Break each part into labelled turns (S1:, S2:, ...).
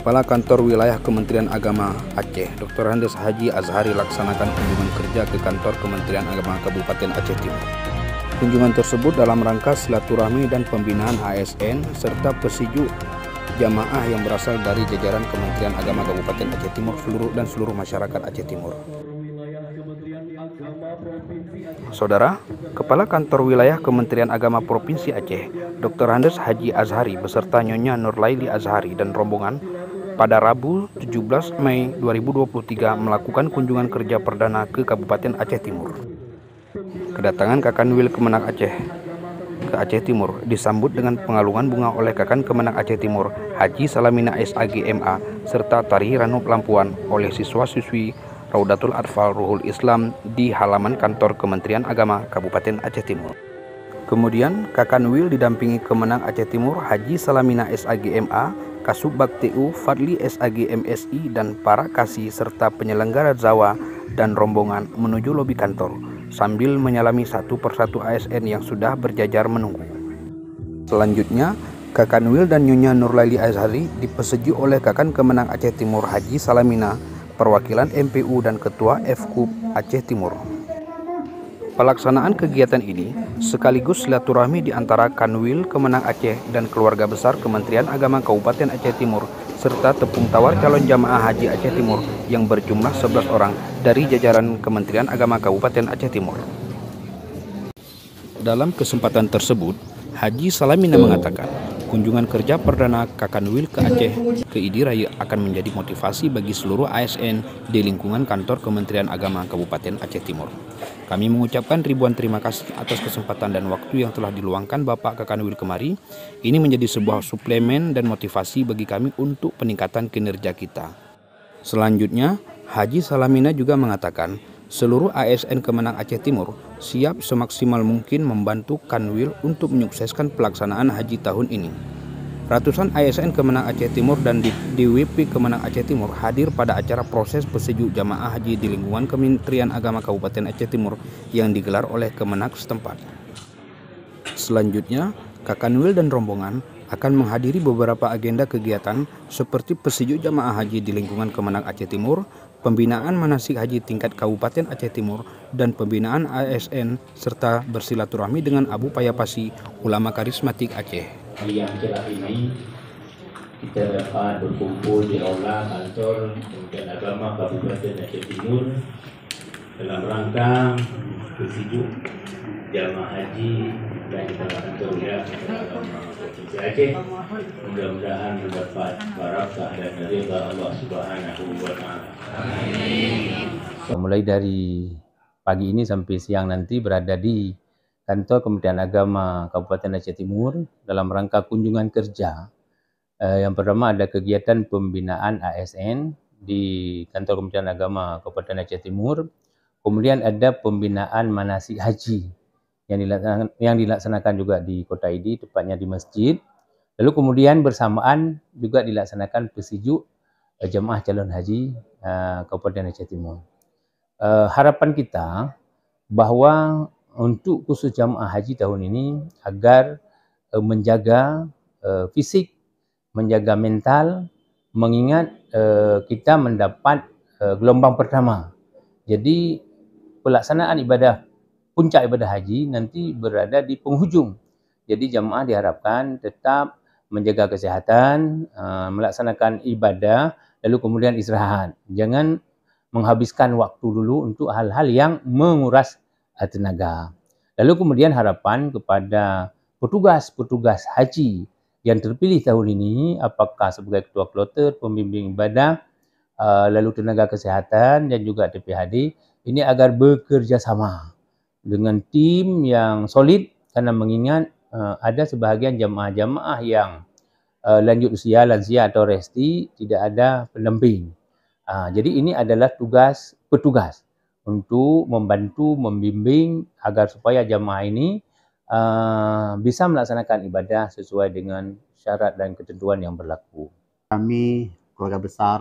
S1: Kepala Kantor Wilayah Kementerian Agama Aceh, Dr. Andes Haji Azhari laksanakan kunjungan kerja ke kantor Kementerian Agama Kabupaten Aceh Timur. Kunjungan tersebut dalam rangka silaturahmi dan pembinaan ASN serta pesiju jamaah yang berasal dari jajaran Kementerian Agama Kabupaten Aceh Timur dan seluruh masyarakat Aceh Timur. Saudara, Kepala Kantor Wilayah Kementerian Agama Provinsi Aceh, Dr. Andes Haji Azhari beserta Nyonya Nurlaili Azhari dan rombongan pada Rabu 17 Mei 2023 melakukan kunjungan kerja perdana ke Kabupaten Aceh Timur. Kedatangan Kakanwil Kemenang Aceh ke Aceh Timur disambut dengan pengalungan bunga oleh Kakan Kemenang Aceh Timur Haji Salamina SAG MA serta tari Ranu Pelampuan oleh siswa-siswi Raudatul Atfal Ruhul Islam di halaman kantor Kementerian Agama Kabupaten Aceh Timur. Kemudian Kakanwil didampingi Kemenang Aceh Timur Haji Salamina SAG MA, Kasubag TU Fadli SAG MSI dan para kasih serta penyelenggara Zawa dan rombongan menuju lobi kantor sambil menyalami satu persatu ASN yang sudah berjajar menunggu. Selanjutnya, Kakanwil dan Nyonya Nurlaili Azhari dipeseju oleh Kakan Kemenang Aceh Timur Haji Salamina, perwakilan MPU dan Ketua FKUP Aceh Timur. Pelaksanaan kegiatan ini sekaligus silaturahmi di antara Kanwil Kemenang Aceh dan keluarga besar Kementerian Agama Kabupaten Aceh Timur serta tepung tawar calon jamaah haji Aceh Timur yang berjumlah 11 orang dari jajaran Kementerian Agama Kabupaten Aceh Timur. Dalam kesempatan tersebut, Haji Salamina mengatakan kunjungan kerja perdana Kakanwil ke Aceh ke Idiraya akan menjadi motivasi bagi seluruh ASN di lingkungan kantor Kementerian Agama Kabupaten Aceh Timur. Kami mengucapkan ribuan terima kasih atas kesempatan dan waktu yang telah diluangkan Bapak Kakanwil kemari. Ini menjadi sebuah suplemen dan motivasi bagi kami untuk peningkatan kinerja kita. Selanjutnya, Haji Salamina juga mengatakan seluruh ASN Kemenang Aceh Timur siap semaksimal mungkin membantu Kanwil untuk menyukseskan pelaksanaan haji tahun ini. Ratusan ASN Kemenang Aceh Timur dan DWP Kemenang Aceh Timur hadir pada acara proses pesejuk jamaah haji di lingkungan Kementerian Agama Kabupaten Aceh Timur yang digelar oleh Kemenak setempat. Selanjutnya, Kakanwil dan rombongan akan menghadiri beberapa agenda kegiatan seperti pesejuk jamaah haji di lingkungan Kemenang Aceh Timur, pembinaan manasik haji tingkat Kabupaten Aceh Timur, dan pembinaan ASN serta bersilaturahmi dengan Abu Payapasi, ulama karismatik Aceh.
S2: Yang cerah ini kita dapat berkumpul di aula kantor Kementerian Agama Kabupaten Aceh Timur dalam rangka pesejuk jamaah haji dan kantor wilayah Agama Provinsi Aceh. Mudah-mudahan mendapat barakah dan ridha Allah Subhanahu wa Ta'ala.
S3: Mulai dari pagi ini sampai siang nanti berada di kantor Kementerian Agama Kabupaten Aceh Timur dalam rangka kunjungan kerja. Yang pertama ada kegiatan pembinaan ASN di kantor Kementerian Agama Kabupaten Aceh Timur. Kemudian ada pembinaan manasik haji yang dilaksanakan juga di Kota Idi, tepatnya di masjid. Lalu kemudian bersamaan juga dilaksanakan pesejuk jemaah calon haji Kabupaten Aceh Timur. Harapan kita bahwa untuk khusus jamaah haji tahun ini agar menjaga fisik, menjaga mental, mengingat kita mendapat gelombang pertama. Jadi pelaksanaan puncak ibadah haji nanti berada di penghujung. Jadi jamaah diharapkan tetap menjaga kesehatan, melaksanakan ibadah, lalu kemudian istirahat. Jangan menghabiskan waktu dulu untuk hal-hal yang menguras tenaga. Lalu kemudian harapan kepada petugas haji yang terpilih tahun ini, apakah sebagai ketua kloter, pembimbing ibadah, lalu tenaga kesehatan dan juga TPHD, ini agar bekerja sama dengan tim yang solid, karena mengingat ada sebahagian jamaah-jamaah yang lanjut usia, lansia atau resti, tidak ada pendamping. Jadi ini adalah tugas petugas untuk membantu, membimbing agar supaya jamaah ini bisa melaksanakan ibadah sesuai dengan syarat dan ketentuan yang berlaku.
S4: Kami, keluarga besar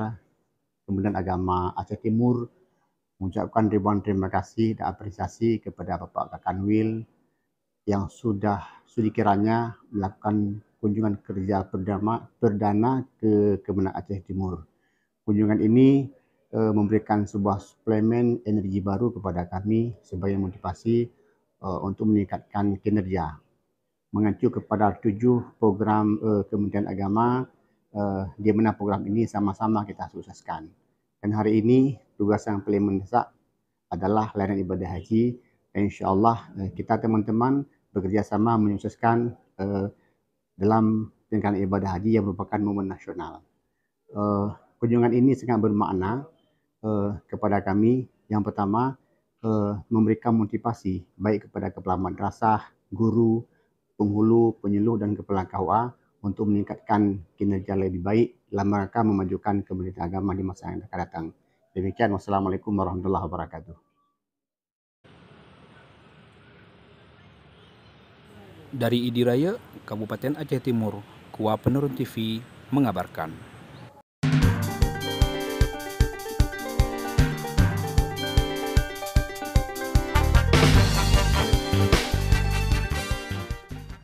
S4: Kementerian Agama Aceh Timur, mengucapkan ribuan terima kasih dan apresiasi kepada Bapak Kakanwil yang sudah sudi kiranya melakukan kunjungan kerja perdana ke Kemenang Aceh Timur. Kunjungan ini memberikan sebuah suplemen energi baru kepada kami sebagai motivasi untuk meningkatkan kinerja. Mengacu kepada 7 program Kementerian Agama, di mana program ini sama-sama kita sukseskan. Dan hari ini tugas yang paling mendesak adalah layanan ibadah haji. Dan insyaAllah kita teman-teman bekerjasama menyukseskan dalam penyelenggaraan ibadah haji yang merupakan momen nasional. Kunjungan ini sangat bermakna kepada kami. Yang pertama, memberikan motivasi baik kepada kepala madrasah, guru, penghulu, penyuluh dan kepala KUA untuk meningkatkan kinerja lebih baik dalam rangka memajukan kementerian agama di masa yang akan datang. Demikian, wassalamualaikum warahmatullahi wabarakatuh.
S1: Dari Idiraya, Kabupaten Aceh Timur, Kua Penurun TV mengabarkan.